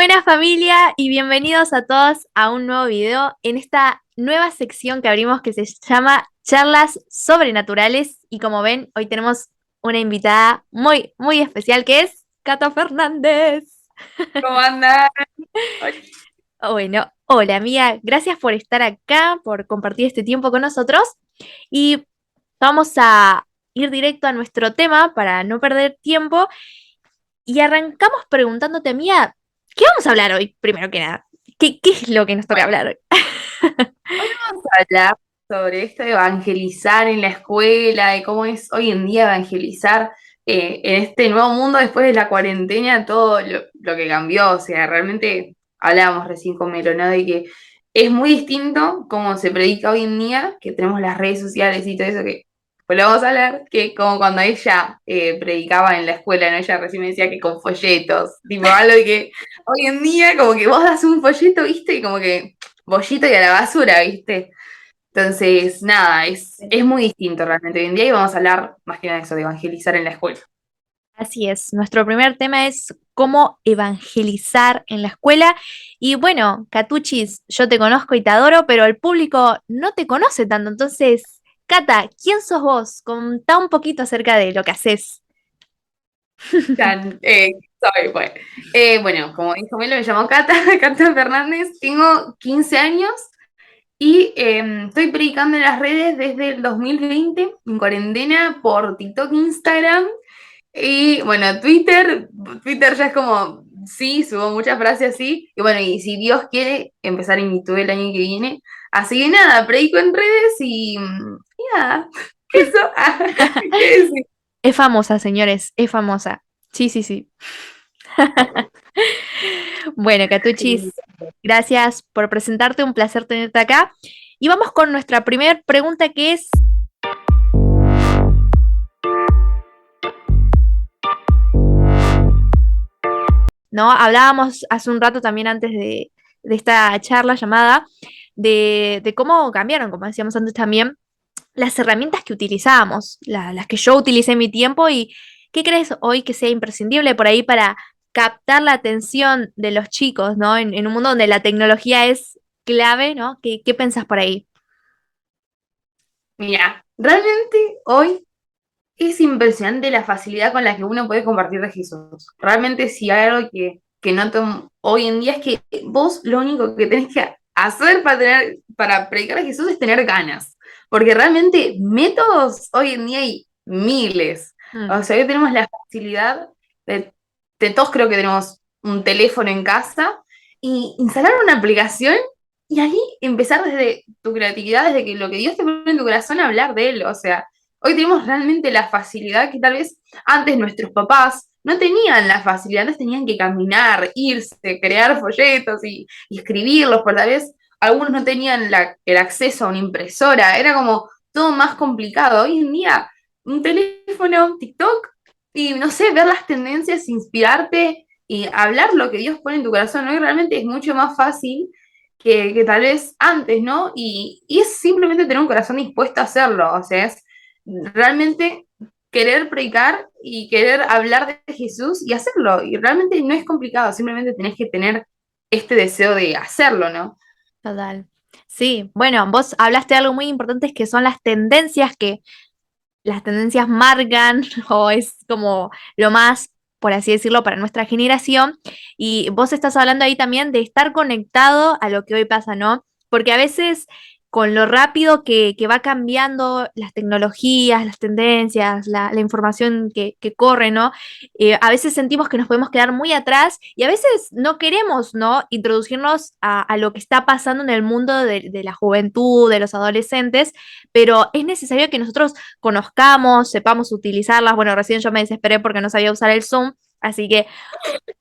Buena familia y bienvenidos a todos a un nuevo video en esta nueva sección que abrimos que se llama Charlas Sobrenaturales y como ven hoy tenemos una invitada muy especial que es Cata Fernández. ¿Cómo andan? Ay, Bueno, hola amiga, gracias por estar acá, por compartir este tiempo con nosotros y vamos a ir directo a nuestro tema para no perder tiempo y arrancamos preguntándote amiga, ¿qué vamos a hablar hoy primero que nada? ¿Qué es lo que nos toca Bueno, hablar hoy? hoy vamos a hablar sobre esto de evangelizar en la escuela, de cómo es hoy en día evangelizar en este nuevo mundo después de la cuarentena, todo lo que cambió. O sea, realmente hablábamos recién con Melo, ¿no? De que es muy distinto cómo se predica hoy en día, que tenemos las redes sociales y todo eso que pues lo vamos a hablar, que como cuando ella predicaba en la escuela, ¿no? Ella recién me decía que con folletos, tipo algo de que hoy en día como que vos das un folleto, ¿viste? Y como que bollito y a la basura, ¿viste? Entonces, nada, es muy distinto realmente hoy en día y vamos a hablar más que nada de eso, de evangelizar en la escuela. Así es, nuestro primer tema es cómo evangelizar en la escuela. Y bueno, Catuchis, yo te conozco y te adoro, pero el público no te conoce tanto. Entonces, Cata, ¿quién sos vos? Contá un poquito acerca de lo que haces. Tan, bueno. Bueno, como dijo Melo, me llamo Cata, Cata Fernández, tengo 15 años y estoy predicando en las redes desde el 2020, en cuarentena, por TikTok, Instagram. Y bueno, Twitter ya es como, sí, subo muchas frases así. Y bueno, y si Dios quiere, empezar en YouTube el año que viene. Así que nada, predico en redes y nada, eso. ¿Qué decir? Es famosa, señores, es famosa. Sí, sí, sí. Bueno, Catuchis, gracias por presentarte, un placer tenerte acá. Y vamos con nuestra primera pregunta que es, ¿no? Hablábamos hace un rato también antes de esta charla llamada de cómo cambiaron, como decíamos antes también, las herramientas que utilizábamos, las que yo utilicé en mi tiempo y ¿qué crees hoy que sea imprescindible por ahí para captar la atención de los chicos, ¿no? En un mundo donde la tecnología es clave, ¿no? ¿Qué pensás por ahí? Mira, realmente hoy es impresionante la facilidad con la que uno puede compartir de Jesús. Realmente si hay algo que noto hoy en día es que vos lo único que tenés que hacer para predicar a Jesús es tener ganas. Porque realmente métodos hoy en día hay miles. Mm. O sea, hoy tenemos la facilidad de todos creo que tenemos un teléfono en casa y instalar una aplicación y ahí empezar desde tu creatividad, desde que lo que Dios te pone en tu corazón, a hablar de él. O sea, hoy tenemos realmente la facilidad que tal vez antes nuestros papás no tenían la facilidad, antes tenían que caminar, irse, crear folletos y escribirlos, porque tal vez algunos no tenían el acceso a una impresora, era como todo más complicado. Hoy en día, un teléfono, TikTok, y no sé, ver las tendencias, inspirarte y hablar lo que Dios pone en tu corazón. Hoy realmente es mucho más fácil que tal vez antes, ¿no? Y es simplemente tener un corazón dispuesto a hacerlo, o sea, es realmente querer predicar y querer hablar de Jesús y hacerlo. Y realmente no es complicado, simplemente tenés que tener este deseo de hacerlo, ¿no? Total. Sí, bueno, vos hablaste de algo muy importante, es que son las tendencias que las tendencias marcan o es como lo más, por así decirlo, para nuestra generación. Y vos estás hablando ahí también de estar conectado a lo que hoy pasa, ¿no? Porque a veces con lo rápido que va cambiando las tecnologías, las tendencias, la información que corre, ¿no? A veces sentimos que nos podemos quedar muy atrás y a veces no queremos, ¿no? Introducirnos a lo que está pasando en el mundo de la juventud, de los adolescentes, pero es necesario que nosotros conozcamos, sepamos utilizarlas. Bueno, recién yo me desesperé porque no sabía usar el Zoom, así que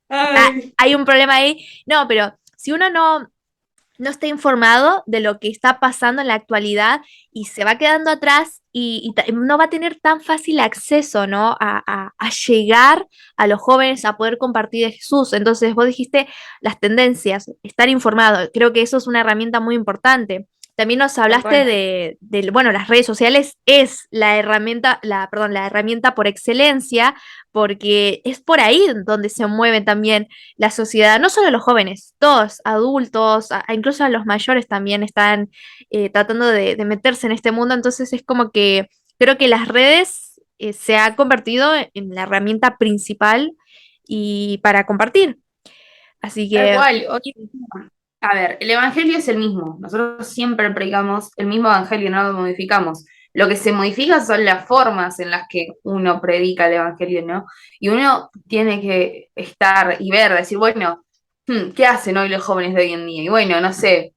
Ay, hay un problema ahí. No, pero si uno no está informado de lo que está pasando en la actualidad y se va quedando atrás y no va a tener tan fácil acceso, ¿no? A llegar a los jóvenes a poder compartir de Jesús. Entonces, vos dijiste las tendencias, estar informado. Creo que eso es una herramienta muy importante. También nos tal hablaste cual. bueno, las redes sociales es la herramienta, perdón, la herramienta por excelencia, porque es por ahí donde se mueve también la sociedad, no solo los jóvenes, todos, adultos, incluso a los mayores también están tratando de meterse en este mundo, entonces es como que creo que las redes se ha convertido en la herramienta principal y para compartir. Así Tal que cual. Hoy en día, a ver, el evangelio es el mismo. Nosotros siempre predicamos el mismo evangelio, no lo modificamos. Lo que se modifica son las formas en las que uno predica el evangelio, ¿no? Y uno tiene que estar y ver, decir, bueno, ¿qué hacen hoy los jóvenes de hoy en día? Y bueno, no sé,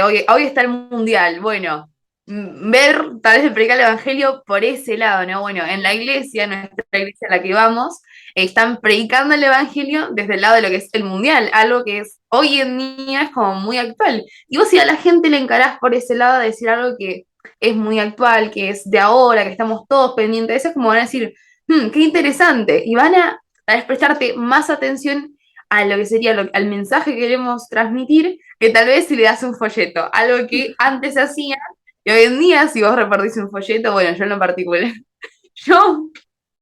hoy está el mundial. Bueno, ver, tal vez predicar el evangelio por ese lado, ¿no? Bueno, en la iglesia, nuestra iglesia a la que vamos, están predicando el evangelio desde el lado de lo que es el mundial, algo que es hoy en día es como muy actual. Y vos si a la gente le encarás por ese lado de decir algo que es muy actual, que es de ahora, que estamos todos pendientes de eso, es como van a decir, qué interesante, y van a tal vez prestarte más atención a lo que sería al mensaje que queremos transmitir, que tal vez si le das un folleto, algo que antes se hacía, y hoy en día si vos repartís un folleto, bueno, yo en lo particular, yo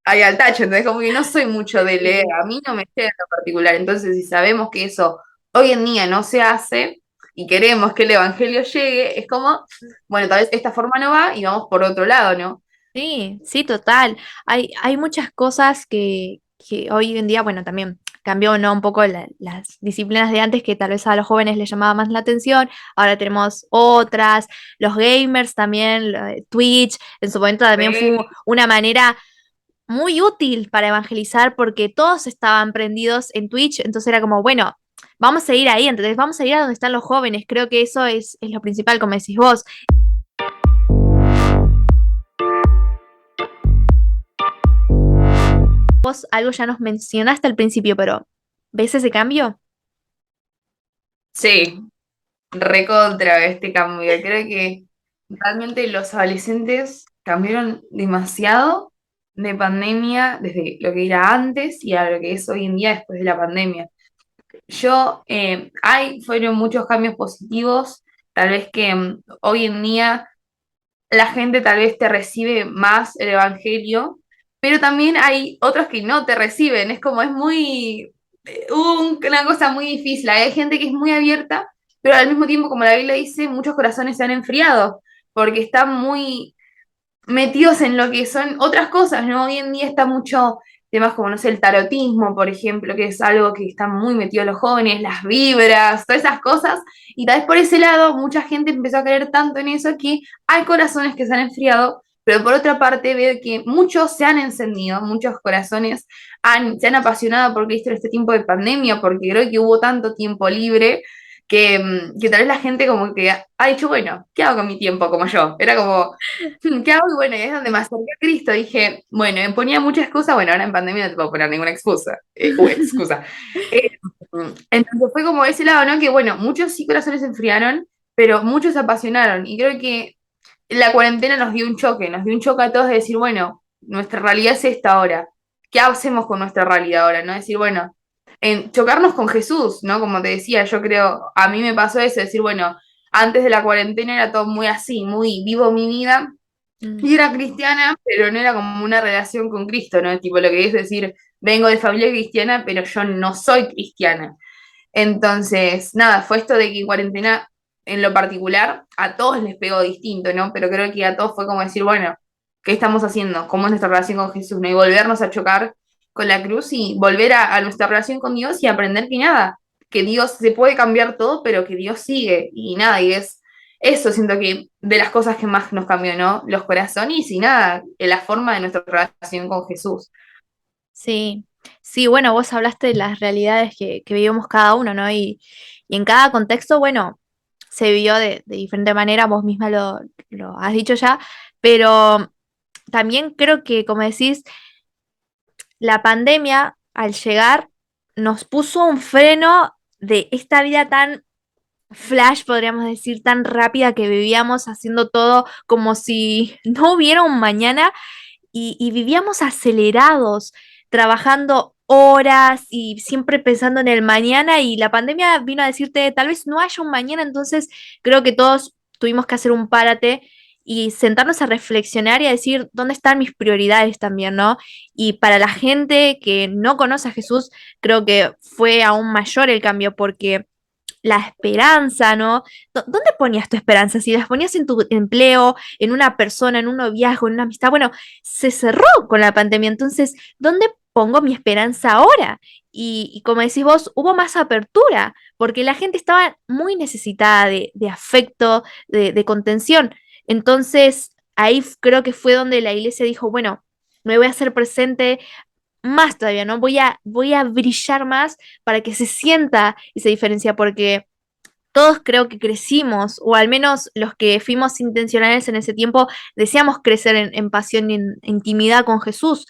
ahí al tacho, entonces como que no soy mucho de leer, sí. a mí no me llega en lo particular, entonces si sabemos que eso hoy en día no se hace y queremos que el evangelio llegue, es como, bueno, tal vez esta forma no va y vamos por otro lado, ¿no? Sí, sí, total. Hay muchas cosas que hoy en día, bueno, también cambió, ¿no? Un poco las disciplinas de antes que tal vez a los jóvenes les llamaba más la atención. Ahora tenemos otras, los gamers también, Twitch, en su momento también fue Sí. una manera muy útil para evangelizar porque todos estaban prendidos en Twitch, entonces era como, bueno, vamos a ir ahí, entonces vamos a ir a donde están los jóvenes. Creo que eso es lo principal, como decís vos. Vos algo ya nos mencionaste al principio, pero ¿ves ese cambio? Sí, recontra este cambio. Creo que realmente los adolescentes cambiaron demasiado de pandemia desde lo que era antes y a lo que es hoy en día después de la pandemia. Fueron muchos cambios positivos, tal vez que hoy en día la gente tal vez te recibe más el evangelio, pero también hay otros que no te reciben, es como es muy, una cosa muy difícil, hay gente que es muy abierta, pero al mismo tiempo, como la Biblia dice, muchos corazones se han enfriado, porque están muy metidos en lo que son otras cosas, ¿no? Hoy en día está mucho temas como, no sé, el tarotismo, por ejemplo, que es algo que está muy metido en los jóvenes, las vibras, todas esas cosas, y tal vez por ese lado mucha gente empezó a creer tanto en eso que hay corazones que se han enfriado, pero por otra parte veo que muchos se han encendido, muchos corazones se han apasionado por Cristo en este tiempo de pandemia, porque creo que hubo tanto tiempo libre que tal vez la gente como que ha dicho, bueno, ¿qué hago con mi tiempo? Como yo. Era como, ¿qué hago? Y bueno, y es donde me acerqué a Cristo. Dije, bueno, me ponía muchas excusas, bueno, ahora en pandemia no te puedo poner ninguna excusa. Excusa. Eh, entonces fue como ese lado, ¿no? Que bueno, muchos sí corazones se enfriaron, pero muchos se apasionaron. Y creo que la cuarentena nos dio un choque a todos de decir, bueno, nuestra realidad es esta ahora. ¿Qué hacemos con nuestra realidad ahora? ¿No? Decir, bueno, en chocarnos con Jesús, ¿no? Como te decía, yo creo, a mí me pasó eso, decir, bueno, antes de la cuarentena era todo muy así, muy vivo mi vida, Mm, y era cristiana, pero no era como una relación con Cristo, ¿no? Tipo lo que es decir, vengo de familia cristiana, pero yo no soy cristiana. Entonces, nada, fue esto de que en cuarentena, en lo particular, a todos les pegó distinto, ¿no? Pero creo que a todos fue como decir, bueno, ¿qué estamos haciendo? ¿Cómo es nuestra relación con Jesús? ¿No? Y volvernos a chocar con la cruz y volver a nuestra relación con Dios y aprender que nada, que Dios se puede cambiar todo, pero que Dios sigue y nada, y es eso, siento que de las cosas que más nos cambió, ¿no? Los corazones y nada, la forma de nuestra relación con Jesús. sí, sí, bueno, vos hablaste de las realidades que vivimos cada uno, ¿no? Y en cada contexto, bueno, se vivió de diferente manera, vos misma lo has dicho ya, pero también creo que, como decís, la pandemia al llegar nos puso un freno de esta vida tan flash, podríamos decir, tan rápida que vivíamos haciendo todo como si no hubiera un mañana y vivíamos acelerados, trabajando horas y siempre pensando en el mañana y la pandemia vino a decirte, tal vez no haya un mañana, entonces creo que todos tuvimos que hacer un párate y sentarnos a reflexionar y a decir dónde están mis prioridades también, ¿no? Y para la gente que no conoce a Jesús, creo que fue aún mayor el cambio porque la esperanza, ¿no? ¿Dónde ponías tu esperanza? Si las ponías en tu empleo, en una persona, en un noviazgo, en una amistad, bueno, se cerró con la pandemia, entonces, ¿dónde pongo mi esperanza ahora? Y como decís vos, hubo más apertura, porque la gente estaba muy necesitada de afecto, de contención. Entonces, ahí creo que fue donde la iglesia dijo, bueno, me voy a hacer presente más todavía, ¿no? Voy a brillar más para que se sienta y se diferencia, porque todos creo que crecimos, o al menos los que fuimos intencionales en ese tiempo, deseamos crecer en pasión y en intimidad con Jesús,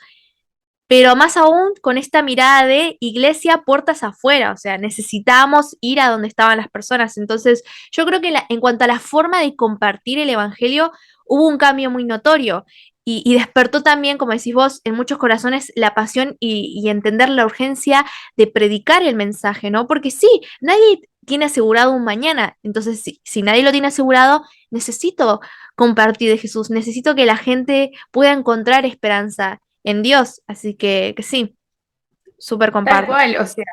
pero más aún con esta mirada de iglesia puertas afuera, o sea, necesitamos ir a donde estaban las personas. Entonces, yo creo que en cuanto a la forma de compartir el Evangelio, hubo un cambio muy notorio y despertó también, como decís vos, en muchos corazones la pasión y entender la urgencia de predicar el mensaje, ¿no? Porque sí, nadie tiene asegurado un mañana, entonces si nadie lo tiene asegurado, necesito compartir de Jesús, necesito que la gente pueda encontrar esperanza en Dios. Así que sí, súper Tal comparto. cual, o sea,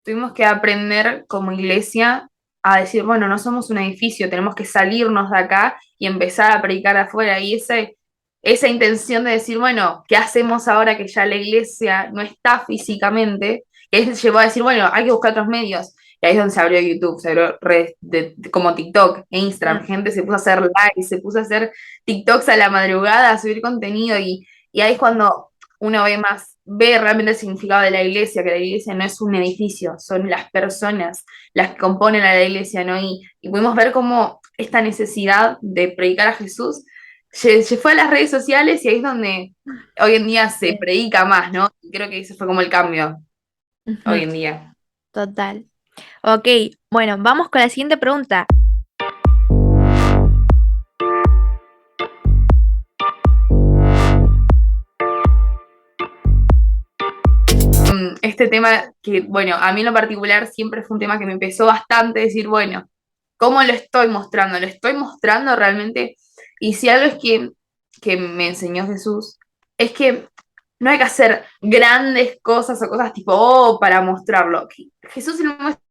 tuvimos que aprender como iglesia a decir, bueno, no somos un edificio, tenemos que salirnos de acá y empezar a predicar afuera. Y esa intención de decir, bueno, ¿qué hacemos ahora que ya la iglesia no está físicamente? Es llevó a decir, bueno, hay que buscar otros medios. Y ahí es donde se abrió YouTube, se abrió redes como TikTok e Instagram. Mm, Gente se puso a hacer live, se puso a hacer TikToks a la madrugada, a subir contenido. Y ahí es cuando uno ve realmente el significado de la iglesia, que la iglesia no es un edificio, son las personas las que componen a la iglesia, ¿no? Y pudimos ver cómo esta necesidad de predicar a Jesús se fue a las redes sociales y ahí es donde hoy en día se sí. predica más, ¿no? Y creo que ese fue como el cambio hoy Ujú, en día. total. Ok, bueno, vamos con la siguiente pregunta. Este tema que, bueno, a mí en lo particular siempre fue un tema que me empezó bastante, decir, bueno, ¿cómo lo estoy mostrando? ¿Lo estoy mostrando realmente? Y si algo es que me enseñó Jesús, es que no hay que hacer grandes cosas o cosas tipo, oh, para mostrarlo. Jesús se lo muestra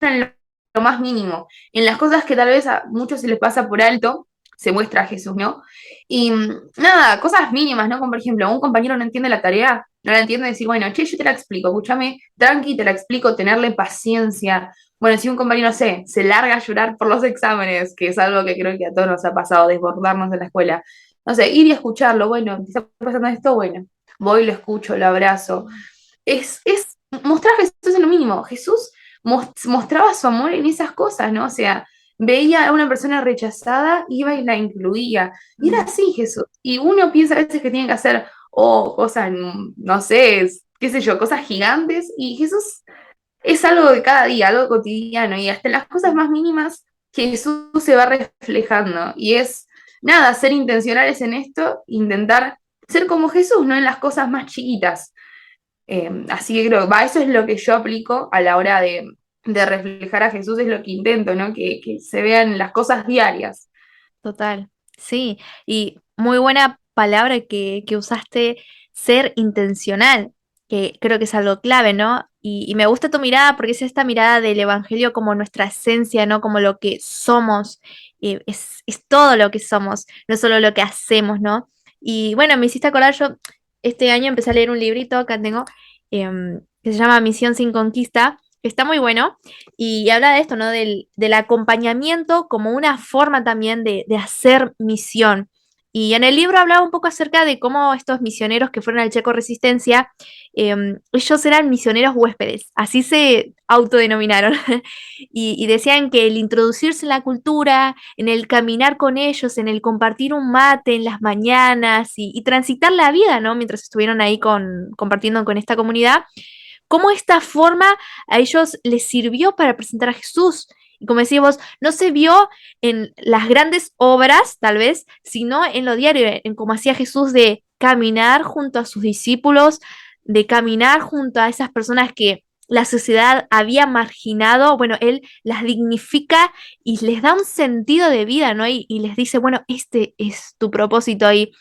en lo más mínimo, en las cosas que tal vez a muchos se les pasa por alto, se muestra a Jesús, ¿no? Y nada, cosas mínimas, ¿no? Como por ejemplo, un compañero no entiende la tarea, no la entiende, decir, bueno, che, yo te la explico, escúchame, tranqui, te la explico, tenerle paciencia. Bueno, si un compañero, no sé, se larga a llorar por los exámenes, que es algo que creo que a todos nos ha pasado, desbordarnos en la escuela, no sé, ir y escucharlo, bueno, ¿te está pasando esto? Bueno, voy, lo escucho, lo abrazo. Es mostrar a Jesús en lo mínimo. Jesús mostraba su amor en esas cosas, ¿no? O sea, veía a una persona rechazada, iba y la incluía. Y era Mm, así Jesús. Y uno piensa a veces que tiene que hacer, cosas, no sé, qué sé yo, cosas gigantes. Y Jesús es algo de cada día, algo cotidiano. Y hasta en las cosas más mínimas, Jesús se va reflejando. Y es, nada, ser intencionales en esto, intentar ser como Jesús, ¿no? En las cosas más chiquitas. Así que creo, va, eso es lo que yo aplico a la hora de reflejar a Jesús, es lo que intento, ¿no? Que se vean las cosas diarias. total. Sí, y muy buena palabra que usaste, ser intencional, que creo que es algo clave, ¿no? Y me gusta tu mirada porque es esta mirada del Evangelio como nuestra esencia, ¿no? Como lo que somos, es todo lo que somos, no solo lo que hacemos, ¿no? Y bueno, me hiciste acordar, yo este año empecé a leer un librito, acá tengo, que se llama Misión sin Conquista, que está muy bueno, y habla de esto, ¿no? Del acompañamiento como una forma también de hacer misión. Y en el libro hablaba un poco acerca de cómo estos misioneros que fueron al Checo Resistencia, ellos eran misioneros huéspedes, así se autodenominaron. Y decían que el introducirse en la cultura, en el caminar con ellos, en el compartir un mate en las mañanas y transitar la vida, ¿no? Mientras estuvieron ahí compartiendo con esta comunidad, cómo esta forma a ellos les sirvió para presentar a Jesús. Y como decíamos, no se vio en las grandes obras, tal vez, sino en lo diario, en cómo hacía Jesús de caminar junto a sus discípulos, de caminar junto a esas personas que la sociedad había marginado, bueno, él las dignifica y les da un sentido de vida, ¿no? Y les dice, bueno, este es tu propósito. Y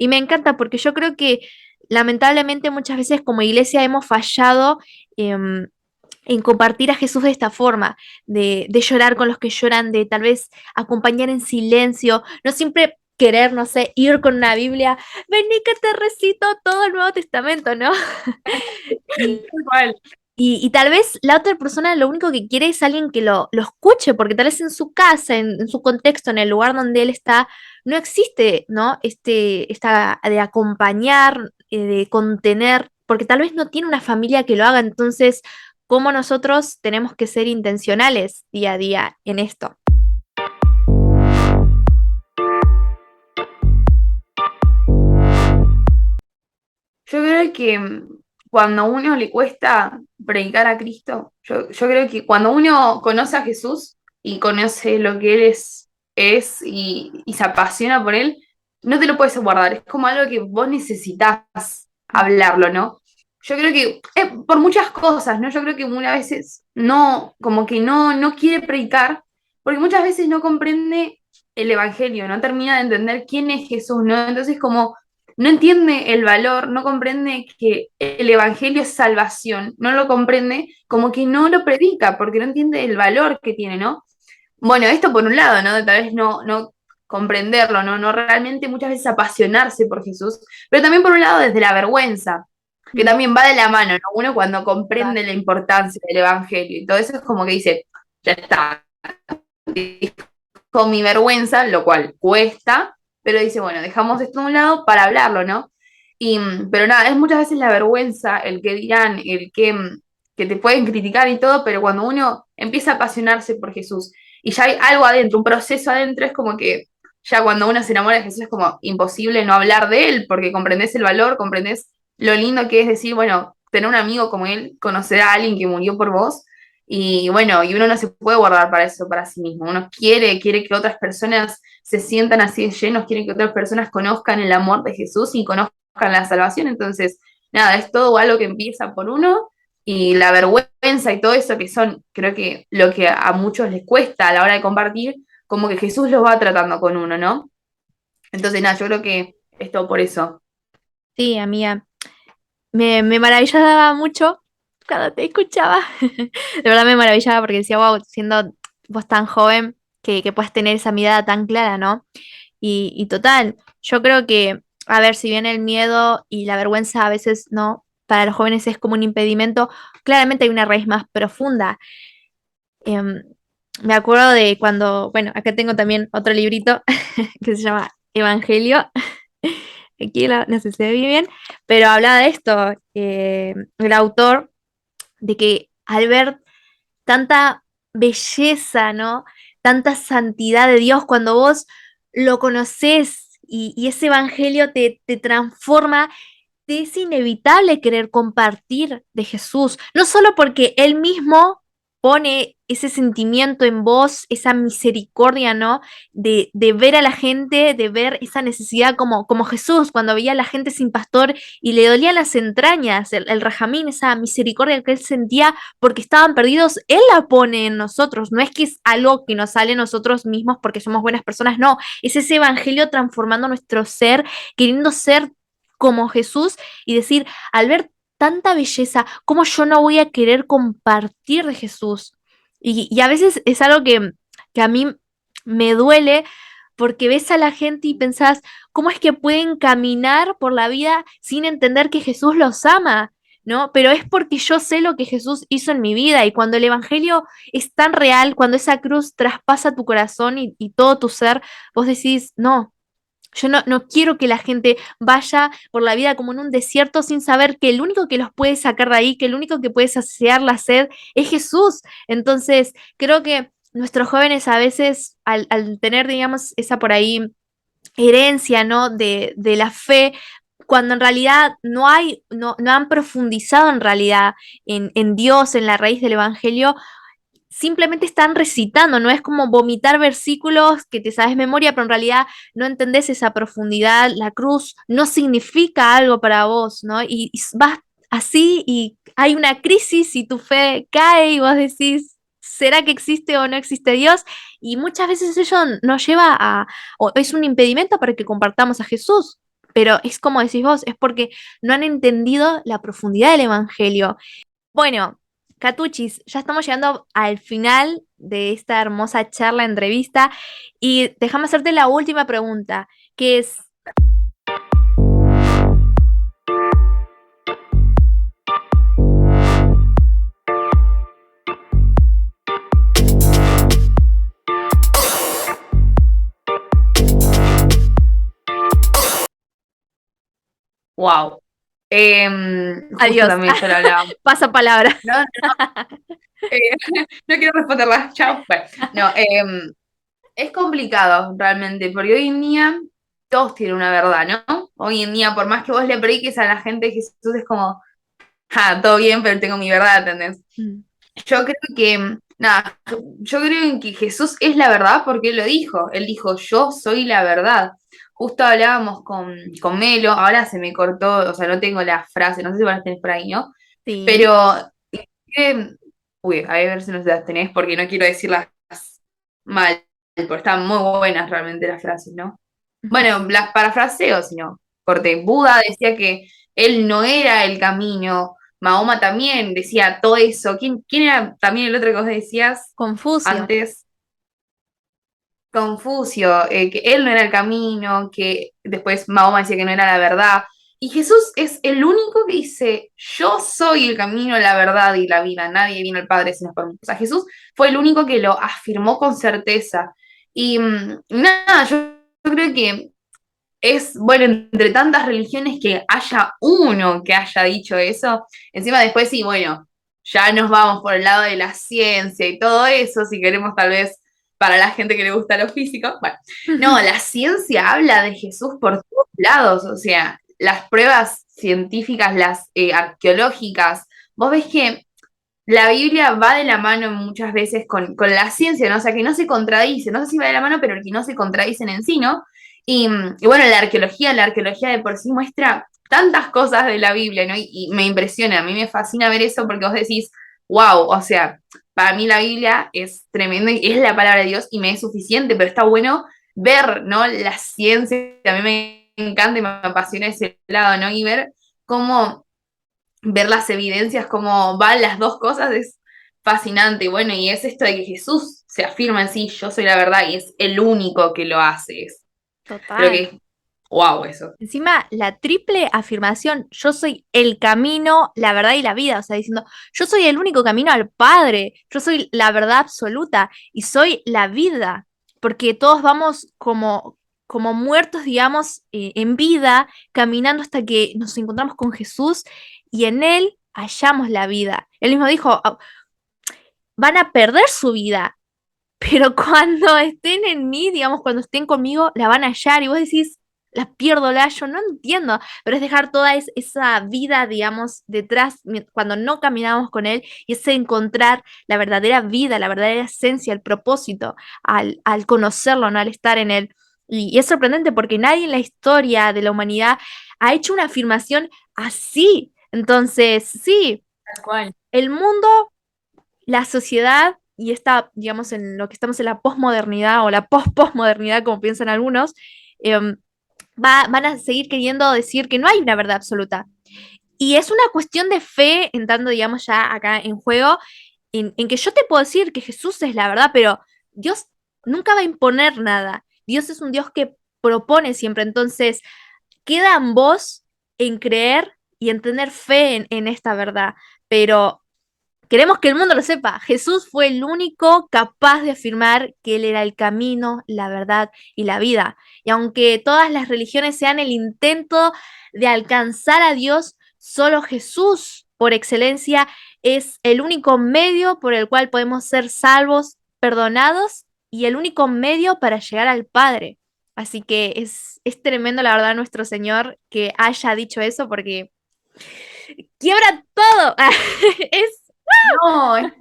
me encanta porque yo creo que lamentablemente muchas veces como iglesia hemos fallado. En compartir a Jesús de esta forma, de llorar con los que lloran, de tal vez acompañar en silencio, no siempre querer, no sé, ir con una Biblia, vení que te recito todo el Nuevo Testamento, ¿no? Y, Igual. y tal vez la otra persona lo único que quiere es alguien que lo escuche, porque tal vez en su casa, en su contexto, en el lugar donde él está, no existe, ¿no? Esta de acompañar, de contener, porque tal vez no tiene una familia que lo haga, entonces, ¿cómo nosotros tenemos que ser intencionales día a día en esto? Yo creo que cuando a uno le cuesta predicar a Cristo, yo creo que cuando uno conoce a Jesús y conoce lo que Él es y se apasiona por Él, no te lo puedes guardar. Es como algo que vos necesitas hablarlo, ¿no? Yo creo que por muchas cosas, ¿no? Yo creo que una veces no, como que no quiere predicar, porque muchas veces no comprende el Evangelio, no termina de entender quién es Jesús, ¿no? Entonces como no entiende el valor, no comprende que el Evangelio es salvación, no lo comprende, como que no lo predica, porque no entiende el valor que tiene, ¿no? Bueno, esto por un lado, ¿no? De tal vez no comprenderlo, ¿no? No realmente muchas veces apasionarse por Jesús, pero también por un lado desde la vergüenza, que Mm, también va de la mano, ¿no? Uno cuando total. comprende la importancia del Evangelio y todo eso es como que dice, ya está, con mi vergüenza, lo cual cuesta, pero dice, bueno, dejamos esto a un lado para hablarlo, ¿no? Pero nada, es muchas veces la vergüenza, el que dirán, que te pueden criticar y todo, pero cuando uno empieza a apasionarse por Jesús y ya hay algo adentro, un proceso adentro, es como que ya cuando uno se enamora de Jesús es como imposible no hablar de él, porque comprendés el valor, comprendés lo lindo que es decir, bueno, tener un amigo como él, conocer a alguien que murió por vos, y bueno, y uno no se puede guardar para eso, para sí mismo. Uno quiere que otras personas se sientan así de llenos, quiere que otras personas conozcan el amor de Jesús y conozcan la salvación. Entonces, nada, es todo algo que empieza por uno y la vergüenza y todo eso que son, creo que lo que a muchos les cuesta a la hora de compartir, como que Jesús los va tratando con uno, ¿no? Entonces, nada, yo creo que es todo por eso. Sí, amiga. Me maravillaba mucho cuando te escuchaba. De verdad me maravillaba porque decía, wow, siendo vos tan joven, que puedas tener esa mirada tan clara, ¿no? Y total, yo creo que, a ver, si bien el miedo y la vergüenza a veces no, para los jóvenes es como un impedimento, claramente hay una raíz más profunda. Em, Me acuerdo de cuando, bueno, acá tengo también otro librito que se llama Evangelio. Aquí no sé si se ve bien, pero hablaba de esto, el autor, de que al ver tanta belleza, ¿no? Tanta santidad de Dios, cuando vos lo conoces y ese evangelio te transforma, te es inevitable querer compartir de Jesús, no solo porque Él mismo pone ese sentimiento en vos, esa misericordia, ¿no? De ver a la gente, de ver esa necesidad como Jesús, cuando veía a la gente sin pastor y le dolían las entrañas, el rajamín, esa misericordia que Él sentía porque estaban perdidos, Él la pone en nosotros, no es que es algo que nos sale nosotros mismos porque somos buenas personas, no, es ese evangelio transformando nuestro ser, queriendo ser como Jesús y decir, al ver tanta belleza, ¿cómo yo no voy a querer compartir de Jesús? Y a veces es algo que a mí me duele porque ves a la gente y pensás, ¿cómo es que pueden caminar por la vida sin entender que Jesús los ama? ¿No? Pero es porque yo sé lo que Jesús hizo en mi vida y cuando el Evangelio es tan real, cuando esa cruz traspasa tu corazón y todo tu ser, vos decís, no, yo no quiero que la gente vaya por la vida como en un desierto sin saber que el único que los puede sacar de ahí, que el único que puede saciar la sed es Jesús. Entonces, creo que nuestros jóvenes a veces, al tener, digamos, esa por ahí herencia, ¿no? De la fe, cuando en realidad no han profundizado en realidad en Dios, en la raíz del Evangelio, simplemente están recitando, no es como vomitar versículos que te sabes memoria, pero en realidad no entendés esa profundidad, la cruz no significa algo para vos, ¿no? Y vas así y hay una crisis y tu fe cae y vos decís, ¿será que existe o no existe Dios? Y muchas veces eso nos lleva o es un impedimento para que compartamos a Jesús. Pero es como decís vos, es porque no han entendido la profundidad del Evangelio. Bueno, Catuchis, ya estamos llegando al final de esta hermosa charla, entrevista, y déjame hacerte la última pregunta, que es, Wow. Justo adiós, también yo lo hablaba. pasa palabra. No, no, eh, no quiero responderla. Chao. Bueno, no, es complicado realmente, porque hoy en día todos tienen una verdad, ¿no? Hoy en día, por más que vos le prediques a la gente, Jesús es como, todo bien, pero tengo mi verdad, ¿entendés? Mm, Yo creo que, nada, yo creo en que Jesús es la verdad porque él lo dijo. Él dijo, yo soy la verdad. Justo hablábamos con Melo, ahora se me cortó, o sea, no tengo la frase, no sé si vos la tenés por ahí, ¿no? sí, Pero, eh, uy, a ver si no las tenés porque no quiero decirlas mal, porque están muy buenas realmente las frases, ¿no? ujú, Bueno, las parafraseo, si no, corté. Buda decía que él no era el camino. Mahoma también decía todo eso. ¿Quién era también el otro que vos decías Confucio, antes? Confucio, que él no era el camino, que después Mahoma decía que no era la verdad. Y Jesús es el único que dice, yo soy el camino, la verdad y la vida. Nadie vino al Padre sino por mí. O sea, Jesús fue el único que lo afirmó con certeza. Y nada, yo creo que es, bueno, entre tantas religiones que haya uno que haya dicho eso, encima después sí, bueno, ya nos vamos por el lado de la ciencia y todo eso, si queremos tal vez para la gente que le gusta lo físico. Bueno, no, la ciencia habla de Jesús por todos lados, o sea, las pruebas científicas, las arqueológicas, vos ves que la Biblia va de la mano muchas veces con la ciencia, ¿no? O sea, que no se contradicen, no sé si va de la mano, pero que no se contradicen en sí, ¿no? Y bueno, la arqueología de por sí muestra tantas cosas de la Biblia, ¿no? Y me impresiona, a mí me fascina ver eso porque vos decís, wow, o sea, para mí la Biblia es tremenda y es la palabra de Dios y me es suficiente, pero está bueno ver, ¿no? La ciencia, a mí me encanta y me apasiona ese lado, ¿no? Y ver cómo ver las evidencias, cómo van las dos cosas, es fascinante. Bueno, y es esto de que Jesús se afirma en sí, yo soy la verdad, y es el único que lo hace. Creo que total. es wow eso. Encima, la triple afirmación, yo soy el camino, la verdad y la vida, o sea, diciendo, yo soy el único camino al Padre, yo soy la verdad absoluta y soy la vida, porque todos vamos como muertos, digamos, en vida, caminando hasta que nos encontramos con Jesús y en Él hallamos la vida. Él mismo dijo, "Ah, van a perder su vida, pero cuando estén en mí, digamos, cuando estén conmigo, la van a hallar y vos decís, la pierdo, la hallo, no entiendo, pero es dejar toda esa vida, digamos, detrás cuando no caminamos con él y es encontrar la verdadera vida, la verdadera esencia, el propósito al conocerlo, ¿no? Al estar en él. Y es sorprendente porque nadie en la historia de la humanidad ha hecho una afirmación así. Entonces, sí, Tal cual. el mundo, la sociedad y esta, digamos, en lo que estamos en la posmodernidad o la post-posmodernidad, como piensan algunos, em, van a seguir queriendo decir que no hay una verdad absoluta. Y es una cuestión de fe, entrando, digamos, ya acá en juego, en que yo te puedo decir que Jesús es la verdad, pero Dios nunca va a imponer nada. Dios es un Dios que propone siempre. Entonces, queda en vos en creer y en tener fe en esta verdad. Pero queremos que el mundo lo sepa. Jesús fue el único capaz de afirmar que Él era el camino, la verdad y la vida. Y aunque todas las religiones sean el intento de alcanzar a Dios, solo Jesús, por excelencia, es el único medio por el cual podemos ser salvos, perdonados y el único medio para llegar al Padre. Así que es tremendo, la verdad, nuestro Señor que haya dicho eso porque quiebra todo. Es No, es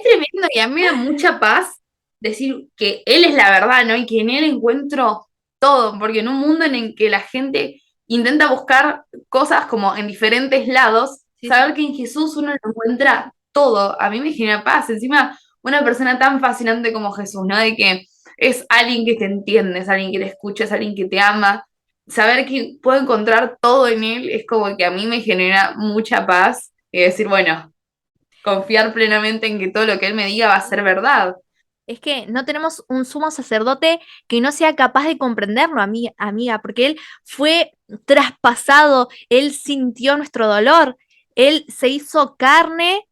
tremendo y a mí me da mucha paz decir que Él es la verdad, ¿no? Y que en Él encuentro todo, porque en un mundo en el que la gente intenta buscar cosas como en diferentes lados, Sí, sí. saber que en Jesús uno lo encuentra todo, a mí me genera paz. Encima, una persona tan fascinante como Jesús, ¿no? De que es alguien que te entiende, es alguien que te escucha, es alguien que te ama. Saber que puedo encontrar todo en él es como que a mí me genera mucha paz y decir, bueno, confiar plenamente en que todo lo que él me diga va a ser verdad. Es que no tenemos un sumo sacerdote que no sea capaz de comprenderlo, amiga, porque él fue traspasado, él sintió nuestro dolor, él se hizo carne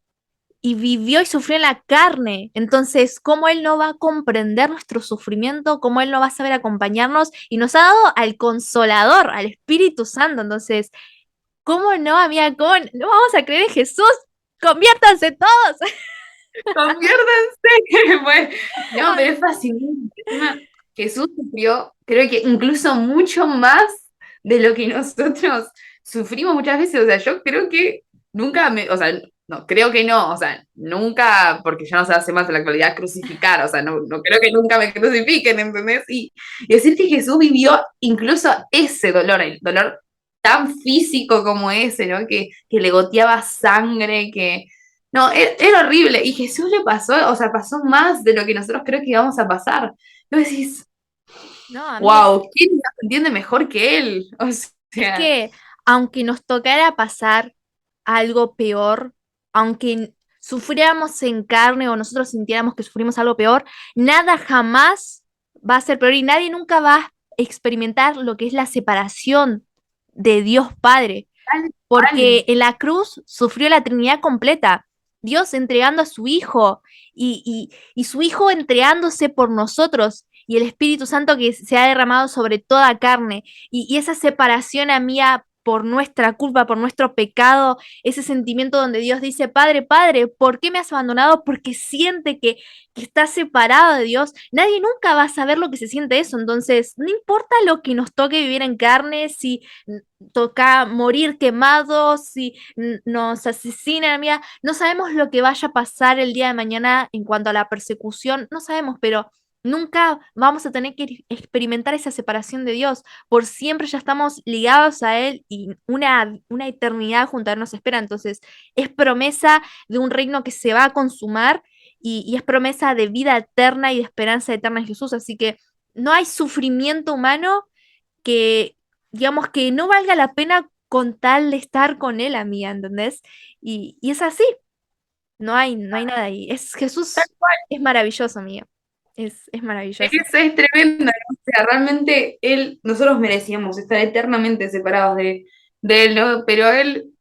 y vivió y sufrió en la carne. Entonces, ¿cómo él no va a comprender nuestro sufrimiento? ¿Cómo él no va a saber acompañarnos? Y nos ha dado al Consolador, al Espíritu Santo. Entonces, ¿cómo no, amiga? ¿Cómo no vamos a creer en Jesús? Conviértanse todos. Conviértanse. Bueno, no, pero es fascinante. Encima, Jesús sufrió, creo que incluso mucho más de lo que nosotros sufrimos muchas veces. O sea, yo creo que nunca me, o sea, no, creo que no, o sea, nunca, porque ya no se hace más en la actualidad crucificar, o sea, no creo que nunca me crucifiquen, ¿entendés? Y decir que Jesús vivió incluso ese dolor, el dolor tan físico como ese, ¿no? Que le goteaba sangre, que no, era horrible. Y Jesús le pasó, o sea, pasó más de lo que nosotros creo que íbamos a pasar. Y vos decís, No, amiga, wow, ¿quién nos entiende mejor que él? O es sea, que aunque nos tocara pasar algo peor, aunque sufriéramos en carne o nosotros sintiéramos que sufrimos algo peor, nada jamás va a ser peor y nadie nunca va a experimentar lo que es la separación de Dios Padre, tal cual. porque en la cruz sufrió la Trinidad completa, Dios entregando a su Hijo y su Hijo entregándose por nosotros y el Espíritu Santo que se ha derramado sobre toda carne y esa separación a mía por nuestra culpa, por nuestro pecado, ese sentimiento donde Dios dice, Padre, Padre, ¿por qué me has abandonado? Porque siente que está separado de Dios. Nadie nunca va a saber lo que se siente eso. Entonces, no importa lo que nos toque vivir en carne, si toca morir quemados, si nos asesinan, amiga, no sabemos lo que vaya a pasar el día de mañana en cuanto a la persecución, no sabemos, pero nunca vamos a tener que experimentar esa separación de Dios. Por siempre ya estamos ligados a Él y una eternidad junto a Él nos espera. Entonces, es promesa de un reino que se va a consumar y es promesa de vida eterna y de esperanza eterna en Jesús. Así que no hay sufrimiento humano que, digamos, que no valga la pena con tal de estar con Él, amiga, ¿entendés? Y es así, no hay nada ahí. Tal Jesús cual. es maravilloso, amiga. Es maravilloso. Es tremendo, ¿no? O sea, realmente él, nosotros merecíamos estar eternamente separados de él, ¿no? Pero él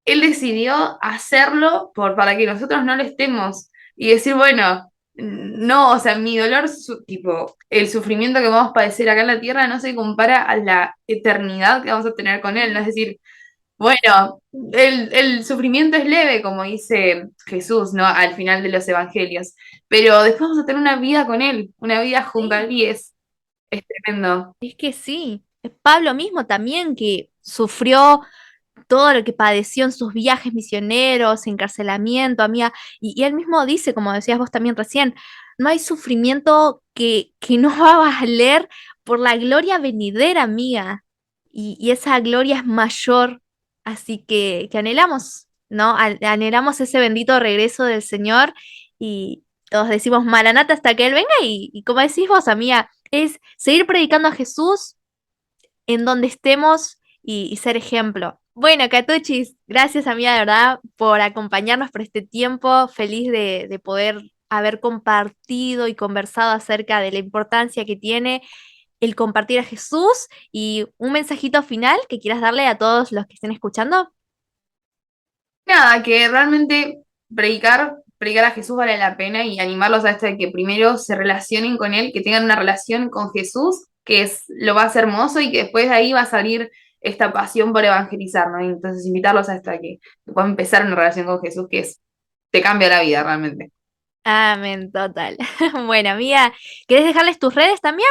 decidió hacerlo para que nosotros no lo estemos y decir, bueno, no, o sea, mi dolor, tipo, el sufrimiento que vamos a padecer acá en la tierra no se compara a la eternidad que vamos a tener con él, ¿no? Es decir, bueno, el sufrimiento es leve, como dice Jesús, ¿no? Al final de los evangelios, pero después vamos a tener una vida con él, una vida junto a Sí. él y es tremendo. Es que sí. Pablo mismo también que sufrió todo lo que padeció en sus viajes misioneros, encarcelamiento, amiga, y él mismo dice, como decías vos también recién, no hay sufrimiento que no va a valer por la gloria venidera, amiga, y esa gloria es mayor, así que anhelamos, ¿no? Anhelamos ese bendito regreso del Señor y todos decimos Maranata hasta que Él venga y como decís vos, amiga, es seguir predicando a Jesús en donde estemos y ser ejemplo. Bueno, Catuchis, gracias amiga de verdad por acompañarnos por este tiempo. Feliz de poder haber compartido y conversado acerca de la importancia que tiene el compartir a Jesús y un mensajito final que quieras darle a todos los que estén escuchando. Nada, que realmente predicar a Jesús vale la pena y animarlos a esto de que primero se relacionen con Él, que tengan una relación con Jesús, que es lo más hermoso y que después de ahí va a salir esta pasión por evangelizar, ¿no? Y entonces invitarlos a esto, a que puedan empezar una relación con Jesús, te cambia la vida realmente. Amén, total. Bueno, amiga, ¿querés dejarles tus redes también?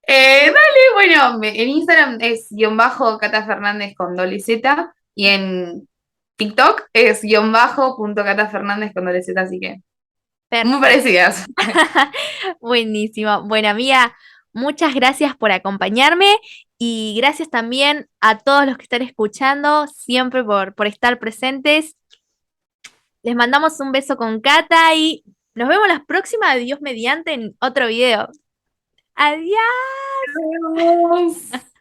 Dale, bueno, en Instagram es guión bajo Cata Fernández con doble Z y en TikTok es guión bajo punto Cata Fernández con doble Z, así que muy Perfecto. parecidas. Buenísimo. Bueno, amiga, muchas gracias por acompañarme Y gracias también a todos los que están escuchando, siempre por estar presentes. Les mandamos un beso con Cata y nos vemos la próxima, Dios mediante, en otro video. Adiós. Adiós.